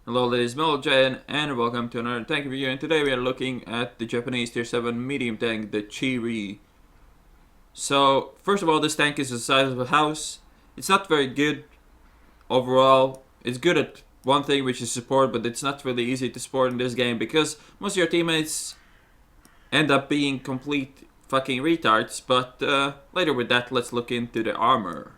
Hello ladies, Melojay and welcome to another tank review, and today we are looking at the Japanese tier 7 medium tank, the Chiri. So, first of all, this tank is the size of a house. It's not very good overall. It's good at one thing, which is support, but it's not really easy to support in this game because most of your teammates end up being complete fucking retards. But later with that, let's look into the armor.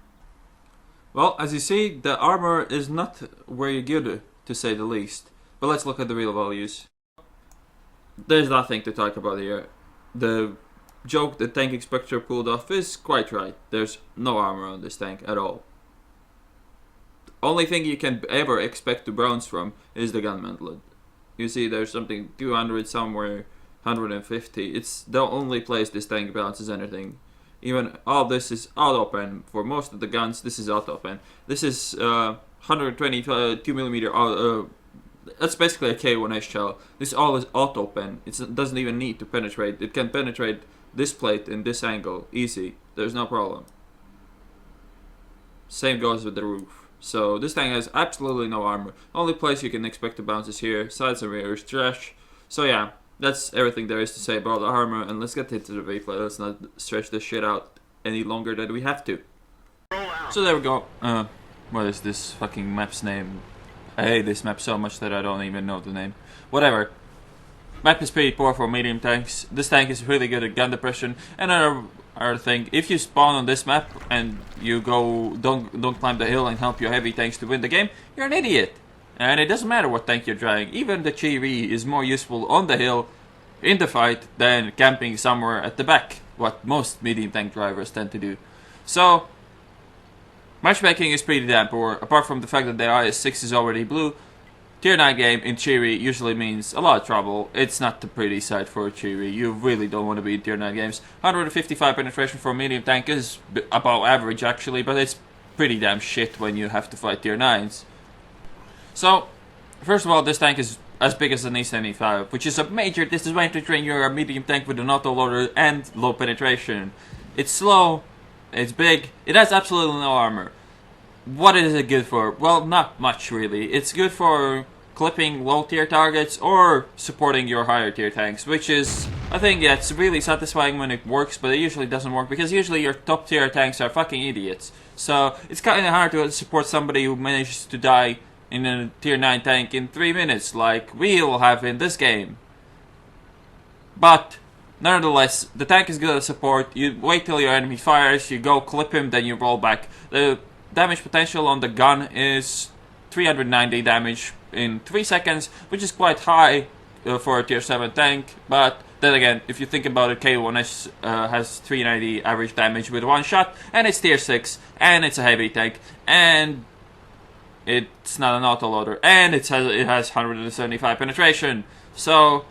Well, as you see, the armor is not very good, to say the least. But let's look at the real values. There's nothing to talk about here. The joke the tank inspector pulled off is quite right. There's no armor on this tank at all. The only thing you can ever expect to bronze from is the gun mantlet. You see there's something 200 somewhere, 150. It's the only place this tank bounces anything. Even all this is auto pen. For most of the guns, this is auto pen. This is 122mm. That's basically a K1S shell. This all is auto pen. It doesn't even need to penetrate. It can penetrate this plate in this angle. Easy. There's no problem. Same goes with the roof. So this tank has absolutely no armor. Only place you can expect to bounce is here. Sides and rear is trash. So yeah, that's everything there is to say about the armor. And let's get into the replay. Let's not stretch this shit out any longer than we have to. So there we go. What is this fucking map's name? I hate this map so much that I don't even know the name. Whatever. Map is pretty poor for medium tanks. This tank is really good at gun depression. And another thing, if you spawn on this map and you don't climb the hill and help your heavy tanks to win the game, you're an idiot. And it doesn't matter what tank you're driving. Even the Chiri is more useful on the hill in the fight than camping somewhere at the back, what most medium tank drivers tend to do. So matchmaking is pretty damn poor. Apart from the fact that the IS-6 is already blue, tier 9 game in Chiri usually means a lot of trouble. It's not the pretty sight for a Chiri. You really don't want to be in tier 9 games. 155 penetration for a medium tank is above average actually, but it's pretty damn shit when you have to fight tier 9s. So, first of all, this tank is as big as an E75, which is a major disadvantage when you're a medium tank with an autoloader and low penetration. It's slow. It's big. It has absolutely no armor. What is it good for? Well, not much really. It's good for clipping low tier targets or supporting your higher tier tanks, which is a thing that's really satisfying when it works, but it usually doesn't work because usually your top tier tanks are fucking idiots. So it's kind of hard to support somebody who manages to die in a tier 9 tank in 3 minutes, like we'll have in this game. But nevertheless, the tank is good at support. You wait till your enemy fires, you go clip him, then you roll back. The damage potential on the gun is 390 damage in 3 seconds, which is quite high for a tier 7 tank. But then again, if you think about it, K1S has 390 average damage with one shot, and it's tier 6, and it's a heavy tank, and it's not an autoloader, and it has 175 penetration. So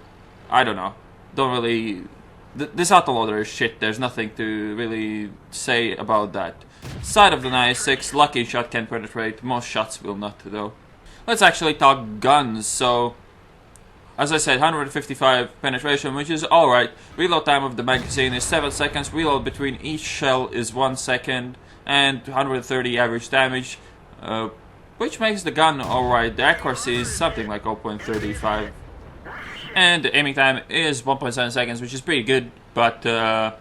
I don't know. Don't really. This autoloader is shit. There's nothing to really say about that. Side of the IS-6, lucky shot can penetrate. Most shots will not, though. Let's actually talk guns. So, as I said, 155 penetration, which is alright. Reload time of the magazine is 7 seconds. Reload between each shell is 1 second. And 130 average damage, which makes the gun alright. The accuracy is something like 0.35. And the aiming time is 1.7 seconds, which is pretty good, but the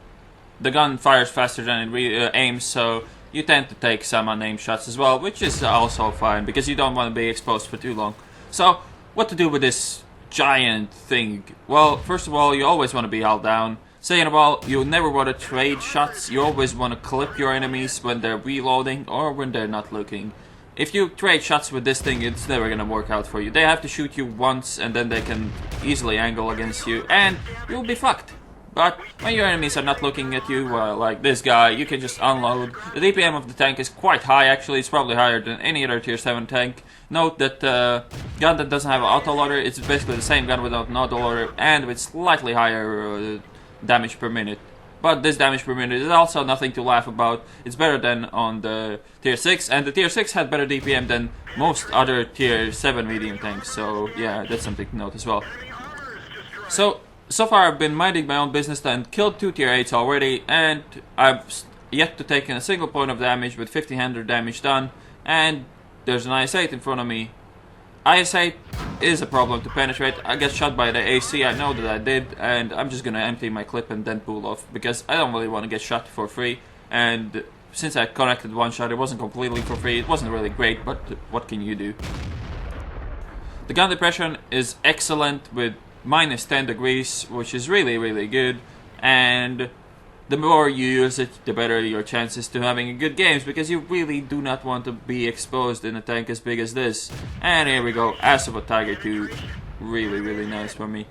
gun fires faster than it aims, so you tend to take some unaimed shots as well, which is also fine, because you don't want to be exposed for too long. So, what to do with this giant thing? Well, first of all, you always want to be held down. Second of all, you never want to trade shots. You always want to clip your enemies when they're reloading or when they're not looking. If you trade shots with this thing, it's never gonna work out for you. They have to shoot you once, and then they can easily angle against you, and you'll be fucked. But when your enemies are not looking at you, like this guy, you can just unload. The DPM of the tank is quite high, actually. It's probably higher than any other tier 7 tank. Note that gun that doesn't have an autoloader, it's basically the same gun without an autoloader, and with slightly higher damage per minute. But this damage per minute is also nothing to laugh about. It's better than on the tier 6, and the tier 6 had better DPM than most other tier 7 medium tanks, so yeah, that's something to note as well. So far I've been minding my own business and killed 2 tier 8s already, and I've yet to take in a single point of damage with 1500 damage done, and there's an IS-8 in front of me. IS-8 is a problem to penetrate. I get shot by the AC, I know that I did, and I'm just gonna empty my clip and then pull off, because I don't really want to get shot for free, and since I connected one shot, it wasn't completely for free, it wasn't really great, but what can you do? The gun depression is excellent with minus 10 degrees, which is really good, and the more you use it, the better your chances to having good games, because you really do not want to be exposed in a tank as big as this. And here we go, Ass of a Tiger 2, really nice for me.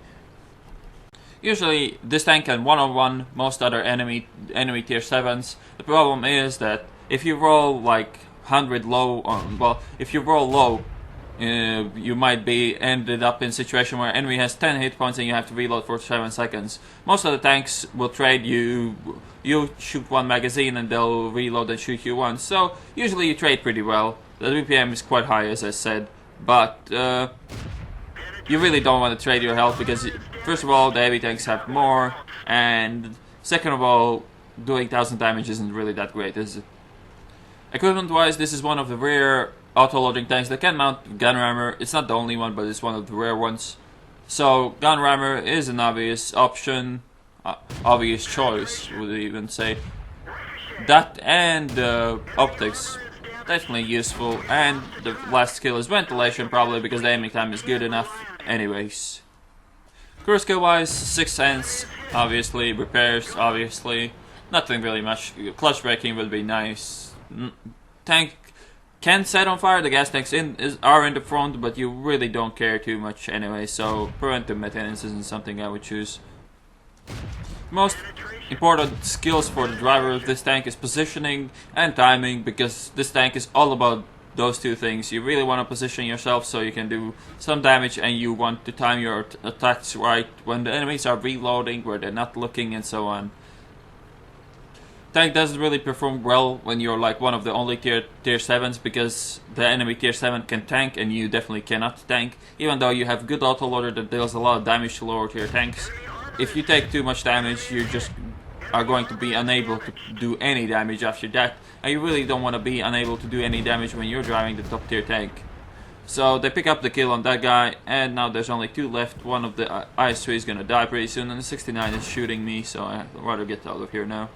Usually this tank can one-on-one most other enemy tier 7s. The problem is that if you roll like 100 low, if you roll low, you might be ended up in a situation where enemy has 10 hit points and you have to reload for 7 seconds. Most of the tanks will trade you shoot one magazine and they'll reload and shoot you once. So usually you trade pretty well. The BPM is quite high, as I said, but you really don't want to trade your health, because first of all the heavy tanks have more, and second of all, doing 1000 damage isn't really that great, is it? Equipment wise, this is one of the rare auto-loading tanks that can mount gun rammer. It's not the only one, but it's one of the rare ones. So gun rammer is an obvious option, obvious choice, would even say. That and optics, definitely useful. And the last skill is ventilation, probably because the aiming time is good enough. Anyways, crew skill wise, 6th sense, obviously. Repairs, obviously. Nothing really much. Clutch braking would be nice. Tank can set on fire, the gas tanks are in the front, but you really don't care too much anyway, so preventive maintenance isn't something I would choose. Most important skills for the driver of this tank is positioning and timing, because this tank is all about those two things. You really want to position yourself so you can do some damage, and you want to time your attacks right when the enemies are reloading, where they're not looking, and so on. Tank doesn't really perform well when you're like one of the only tier 7s, because the enemy tier 7 can tank and you definitely cannot tank, even though you have good autoloader that deals a lot of damage to lower tier tanks. If you take too much damage, you just are going to be unable to do any damage after that, and you really don't want to be unable to do any damage when you're driving the top tier tank. So they pick up the kill on that guy, and now there's only 2 left. One of the IS-3 is gonna die pretty soon, and the 69 is shooting me, so I'd rather get out of here now.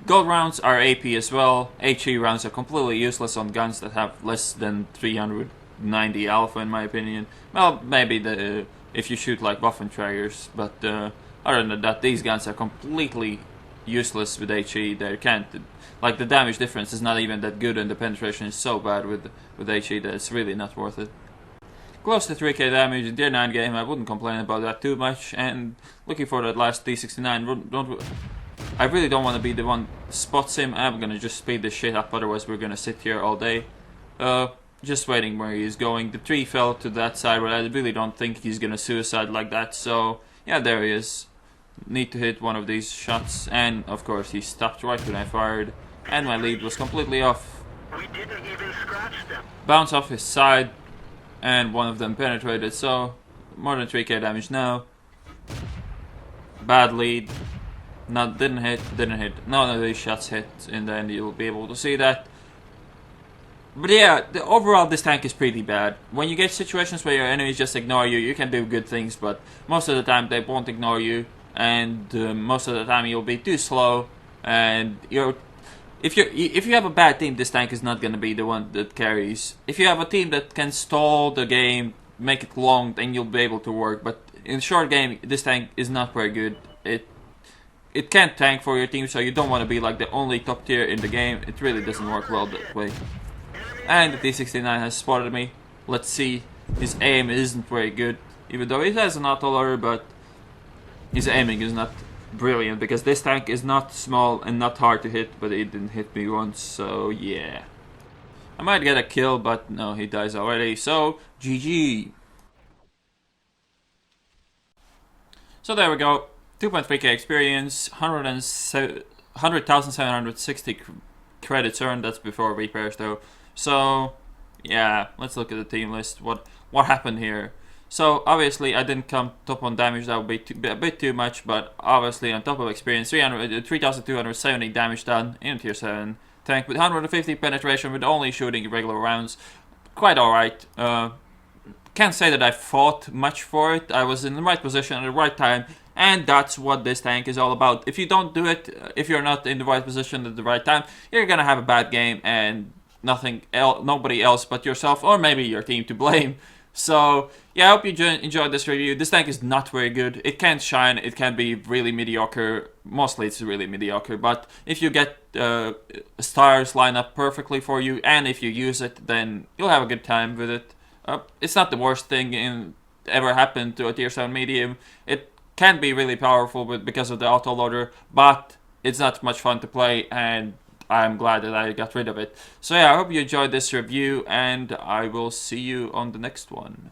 Gold rounds are AP as well. HE rounds are completely useless on guns that have less than 390 alpha, in my opinion. Well, maybe if you shoot like Waffenträgers, but other than that, these guns are completely useless with HE. They can't, like, the damage difference is not even that good, and the penetration is so bad with HE that it's really not worth it. Close to 3k damage in tier 9 game, I wouldn't complain about that too much, and looking for that last T69, I really don't want to be the one spots him. I'm gonna just speed this shit up, otherwise we're gonna sit here all day. Just waiting where he's going. The tree fell to that side, but I really don't think he's gonna suicide like that, so yeah, there he is. Need to hit one of these shots, and of course he stopped right when I fired, and my lead was completely off. We didn't even scratch them. Bounce off his side, and one of them penetrated, so more than 3k damage now. Bad lead. Didn't hit. None of these shots hit. In the end, you'll be able to see that. But yeah, overall this tank is pretty bad. When you get situations where your enemies just ignore you, you can do good things, but most of the time they won't ignore you, and most of the time you'll be too slow. And if you have a bad team, this tank is not gonna be the one that carries. If you have a team that can stall the game, make it long, then you'll be able to work. But in short game, this tank is not very good. It can't tank for your team, so you don't want to be like the only top tier in the game. It really doesn't work well that way. And the T69 has spotted me. Let's see. His aim isn't very good, even though he has an autoloader, but his aiming is not brilliant, because this tank is not small and not hard to hit, but it didn't hit me once, so yeah. I might get a kill, but no, he dies already, so GG. So there we go. 2.3k experience, 100,760 credits earned. That's before repairs though. So yeah, let's look at the team list. What happened here? So obviously I didn't come top on damage. That would be a bit too much. But obviously on top of experience, 3,270 damage done in tier 7 tank with 150 penetration with only shooting regular rounds. Quite alright. can't say that I fought much for it. I was in the right position at the right time, and that's what this tank is all about. If you don't do it, if you're not in the right position at the right time, you're gonna have a bad game and nobody else but yourself or maybe your team to blame. So yeah, I hope you enjoyed this review. This tank is not very good. It can shine. It can be really mediocre. Mostly it's really mediocre. But if you get stars line up perfectly for you, and if you use it, then you'll have a good time with it. It's not the worst thing in ever happened to a tier 7 medium. It can be really powerful because of the autoloader, but it's not much fun to play, and I'm glad that I got rid of it. So yeah, I hope you enjoyed this review, and I will see you on the next one.